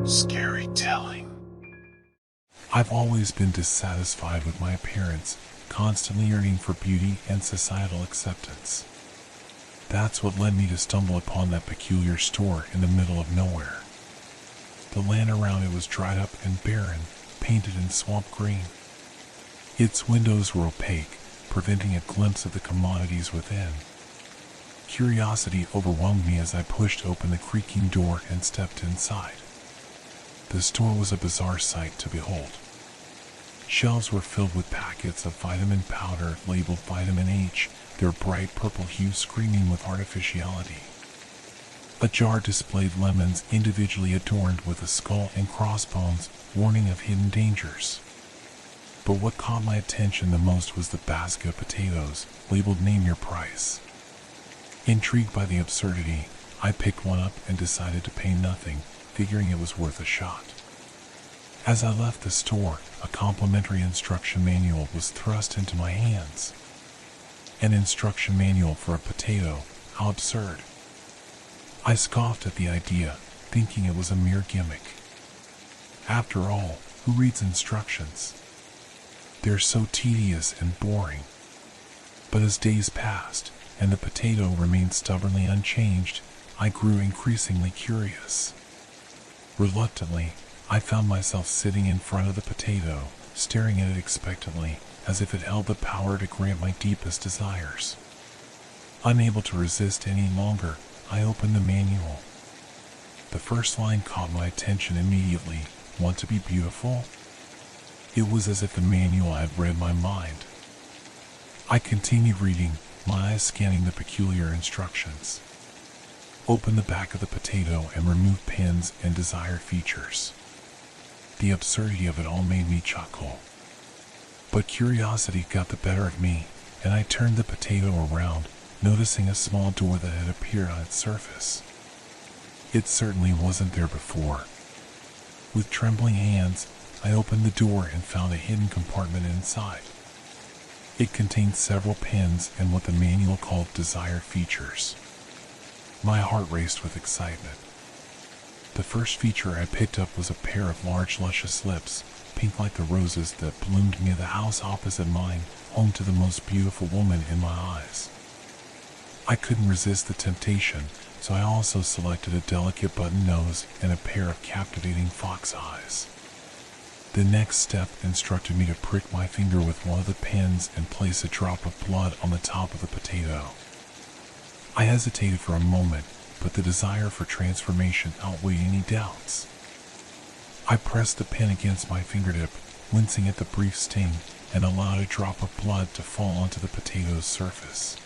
Scary telling. I've always been dissatisfied with my appearance, constantly yearning for beauty and societal acceptance. That's what led me to stumble upon that peculiar store in the middle of nowhere. The land around it was dried up and barren, painted in swamp green. Its windows were opaque, preventing a glimpse of the commodities within. Curiosity overwhelmed me as I pushed open the creaking door and stepped inside. The store was a bizarre sight to behold. Shelves were filled with packets of vitamin powder labeled Vitamin H, their bright purple hue screaming with artificiality. A jar displayed lemons individually adorned with a skull and crossbones, warning of hidden dangers. But what caught my attention the most was the basket of potatoes, labeled Name Your Price. Intrigued by the absurdity, I picked one up and decided to pay nothing, figuring it was worth a shot. As I left the store, a complimentary instruction manual was thrust into my hands. An instruction manual for a potato, how absurd. I scoffed at the idea, thinking it was a mere gimmick. After all, who reads instructions? They're so tedious and boring. But as days passed, and the potato remained stubbornly unchanged, I grew increasingly curious. Reluctantly, I found myself sitting in front of the potato, staring at it expectantly, as if it held the power to grant my deepest desires. Unable to resist any longer, I opened the manual. The first line caught my attention immediately. Want to be beautiful? It was as if the manual had read my mind. I continued reading, my eyes scanning the peculiar instructions. Open the back of the potato and remove pins and desired features. The absurdity of it all made me chuckle. But curiosity got the better of me, and I turned the potato around, noticing a small door that had appeared on its surface. It certainly wasn't there before. With trembling hands, I opened the door and found a hidden compartment inside. It contained several pins and what the manual called desired features. My heart raced with excitement. The first feature I picked up was a pair of large luscious lips, pink like the roses that bloomed near the house opposite mine, home to the most beautiful woman in my eyes. I couldn't resist the temptation, so I also selected a delicate button nose and a pair of captivating fox eyes. The next step instructed me to prick my finger with one of the pins and place a drop of blood on the top of the potato. I hesitated for a moment, but the desire for transformation outweighed any doubts. I pressed the pin against my fingertip, wincing at the brief sting, and allowed a drop of blood to fall onto the potato's surface.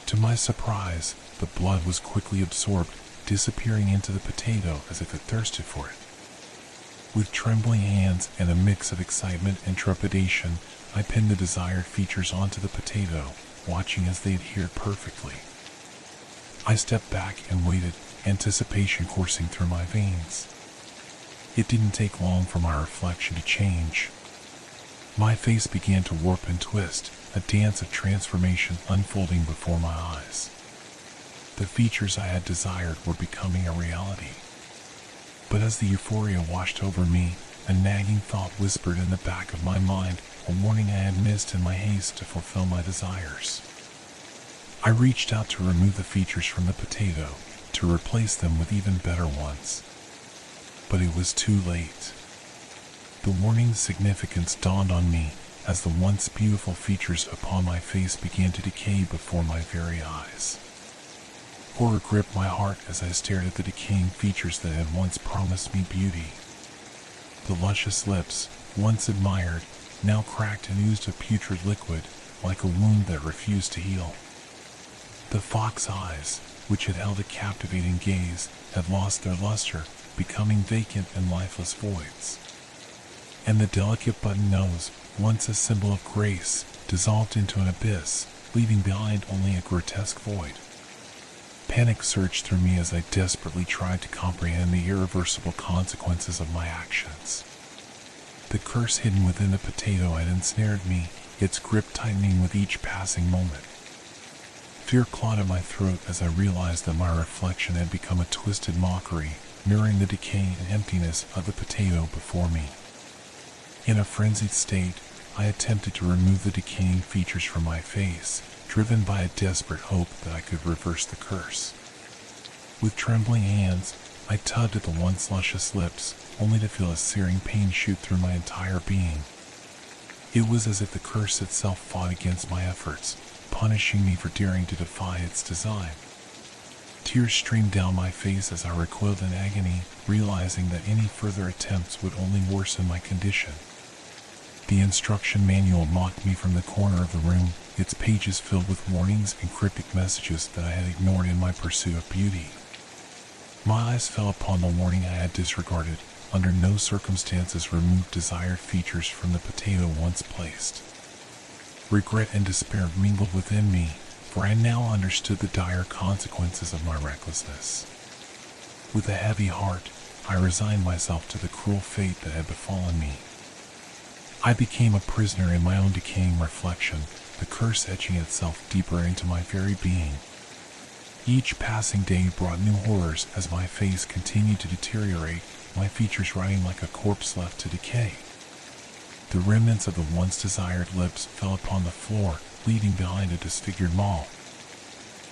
To my surprise, the blood was quickly absorbed, disappearing into the potato as if it thirsted for it. With trembling hands and a mix of excitement and trepidation, I pinned the desired features onto the potato, watching as they adhered perfectly. I stepped back and waited, anticipation coursing through my veins. It didn't take long for my reflection to change. My face began to warp and twist, a dance of transformation unfolding before my eyes. The features I had desired were becoming a reality. But as the euphoria washed over me, a nagging thought whispered in the back of my mind, a warning I had missed in my haste to fulfill my desires. I reached out to remove the features from the potato, to replace them with even better ones. But it was too late. The warning's significance dawned on me as the once beautiful features upon my face began to decay before my very eyes. Horror gripped my heart as I stared at the decaying features that had once promised me beauty. The luscious lips, once admired, now cracked and oozed a putrid liquid, like a wound that refused to heal. The fox eyes, which had held a captivating gaze, had lost their luster, becoming vacant and lifeless voids. And the delicate button nose, once a symbol of grace, dissolved into an abyss, leaving behind only a grotesque void. Panic surged through me as I desperately tried to comprehend the irreversible consequences of my actions. The curse hidden within the potato had ensnared me, its grip tightening with each passing moment. Fear clawed at my throat as I realized that my reflection had become a twisted mockery, mirroring the decay and emptiness of the potato before me. In a frenzied state, I attempted to remove the decaying features from my face, driven by a desperate hope that I could reverse the curse. With trembling hands, I tugged at the once luscious lips, only to feel a searing pain shoot through my entire being. It was as if the curse itself fought against my efforts, punishing me for daring to defy its design. Tears streamed down my face as I recoiled in agony, realizing that any further attempts would only worsen my condition. The instruction manual mocked me from the corner of the room, its pages filled with warnings and cryptic messages that I had ignored in my pursuit of beauty. My eyes fell upon the warning I had disregarded: under no circumstances remove desired features from the potato once placed. Regret and despair mingled within me, for I now understood the dire consequences of my recklessness. With a heavy heart, I resigned myself to the cruel fate that had befallen me. I became a prisoner in my own decaying reflection, the curse etching itself deeper into my very being. Each passing day brought new horrors as my face continued to deteriorate, my features rotting like a corpse left to decay. The remnants of the once desired lips fell upon the floor, leaving behind a disfigured maw.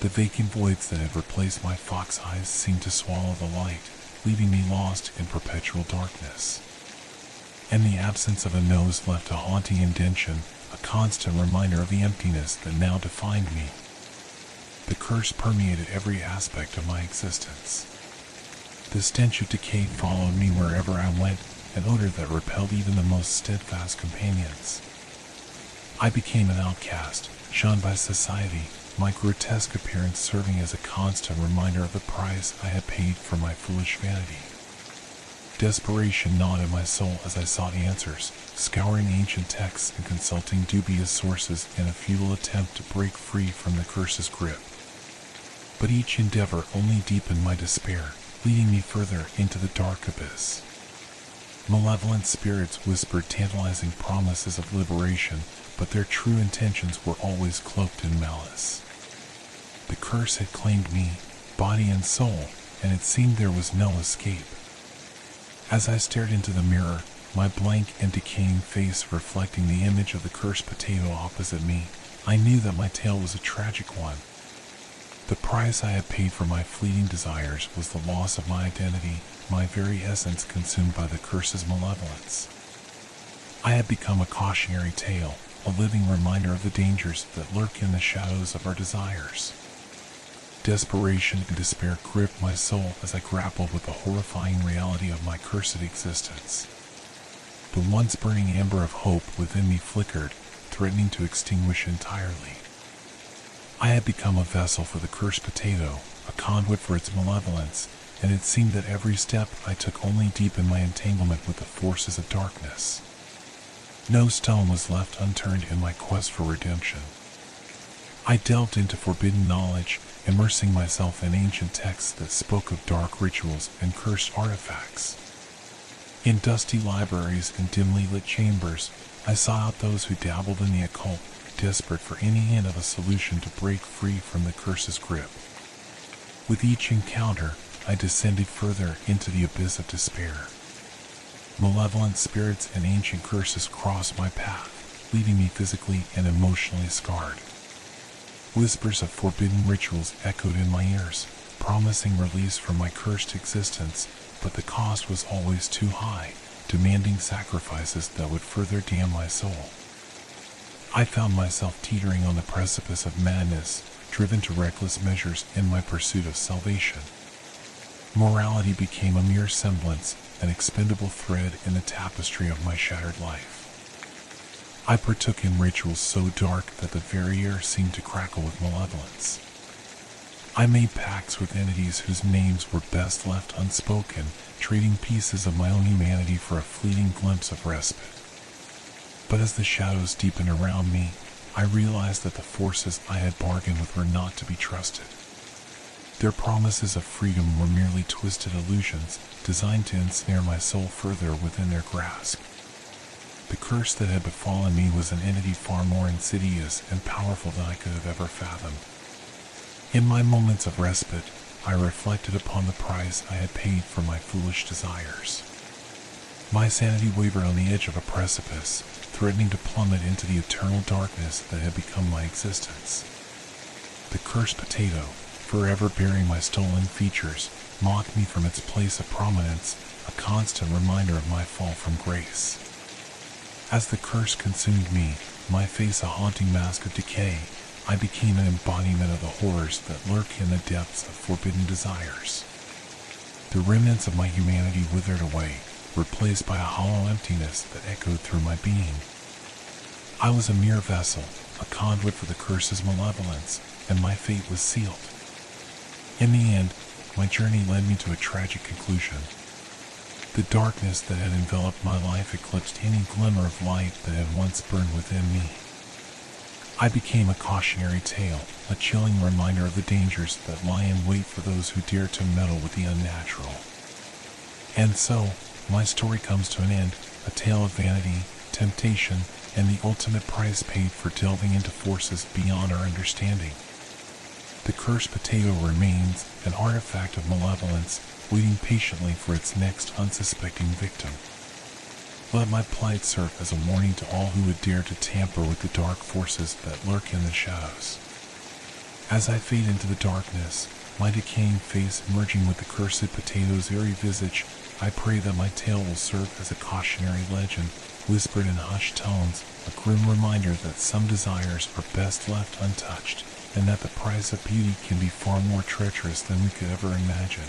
The vacant voids that had replaced my fox eyes seemed to swallow the light, leaving me lost in perpetual darkness. And the absence of a nose left a haunting indention, a constant reminder of the emptiness that now defined me. The curse permeated every aspect of my existence. The stench of decay followed me wherever I went, an odor that repelled even the most steadfast companions. I became an outcast, shunned by society, my grotesque appearance serving as a constant reminder of the price I had paid for my foolish vanity. Desperation gnawed at my soul as I sought answers, scouring ancient texts and consulting dubious sources in a futile attempt to break free from the curse's grip. But each endeavor only deepened my despair, leading me further into the dark abyss. Malevolent spirits whispered tantalizing promises of liberation, but their true intentions were always cloaked in malice. The curse had claimed me, body and soul, and it seemed there was no escape. As I stared into the mirror, my blank and decaying face reflecting the image of the cursed potato opposite me, I knew that my tale was a tragic one. The price I had paid for my fleeting desires was the loss of my identity, my very essence consumed by the curse's malevolence. I had become a cautionary tale, a living reminder of the dangers that lurk in the shadows of our desires. Desperation and despair gripped my soul as I grappled with the horrifying reality of my cursed existence. The once burning ember of hope within me flickered, threatening to extinguish entirely. I had become a vessel for the cursed potato, a conduit for its malevolence, and it seemed that every step I took only deepened my entanglement with the forces of darkness. No stone was left unturned in my quest for redemption. I delved into forbidden knowledge, immersing myself in ancient texts that spoke of dark rituals and cursed artifacts. In dusty libraries and dimly lit chambers, I sought out those who dabbled in the occult, desperate for any hint of a solution to break free from the curse's grip. With each encounter, I descended further into the abyss of despair. Malevolent spirits and ancient curses crossed my path, leaving me physically and emotionally scarred. Whispers of forbidden rituals echoed in my ears, promising release from my cursed existence, but the cost was always too high, demanding sacrifices that would further damn my soul. I found myself teetering on the precipice of madness, driven to reckless measures in my pursuit of salvation. Morality became a mere semblance, an expendable thread in the tapestry of my shattered life. I partook in rituals so dark that the very air seemed to crackle with malevolence. I made pacts with entities whose names were best left unspoken, trading pieces of my own humanity for a fleeting glimpse of respite. But as the shadows deepened around me, I realized that the forces I had bargained with were not to be trusted. Their promises of freedom were merely twisted illusions, designed to ensnare my soul further within their grasp. The curse that had befallen me was an entity far more insidious and powerful than I could have ever fathomed. In my moments of respite, I reflected upon the price I had paid for my foolish desires. My sanity wavered on the edge of a precipice, threatening to plummet into the eternal darkness that had become my existence. The cursed potato, forever bearing my stolen features, mocked me from its place of prominence, a constant reminder of my fall from grace. As the curse consumed me, my face a haunting mask of decay, I became an embodiment of the horrors that lurk in the depths of forbidden desires. The remnants of my humanity withered away, replaced by a hollow emptiness that echoed through my being. I was a mere vessel, a conduit for the curse's malevolence, and my fate was sealed. In the end, my journey led me to a tragic conclusion. The darkness that had enveloped my life eclipsed any glimmer of light that had once burned within me. I became a cautionary tale, a chilling reminder of the dangers that lie in wait for those who dare to meddle with the unnatural. And so, my story comes to an end, a tale of vanity, temptation, and the ultimate price paid for delving into forces beyond our understanding. The cursed potato remains an artifact of malevolence, waiting patiently for its next unsuspecting victim. Let my plight serve as a warning to all who would dare to tamper with the dark forces that lurk in the shadows. As I fade into the darkness, my decaying face merging with the cursed potato's airy visage, I pray that my tale will serve as a cautionary legend, whispered in hushed tones, a grim reminder that some desires are best left untouched, and that the price of beauty can be far more treacherous than we could ever imagine.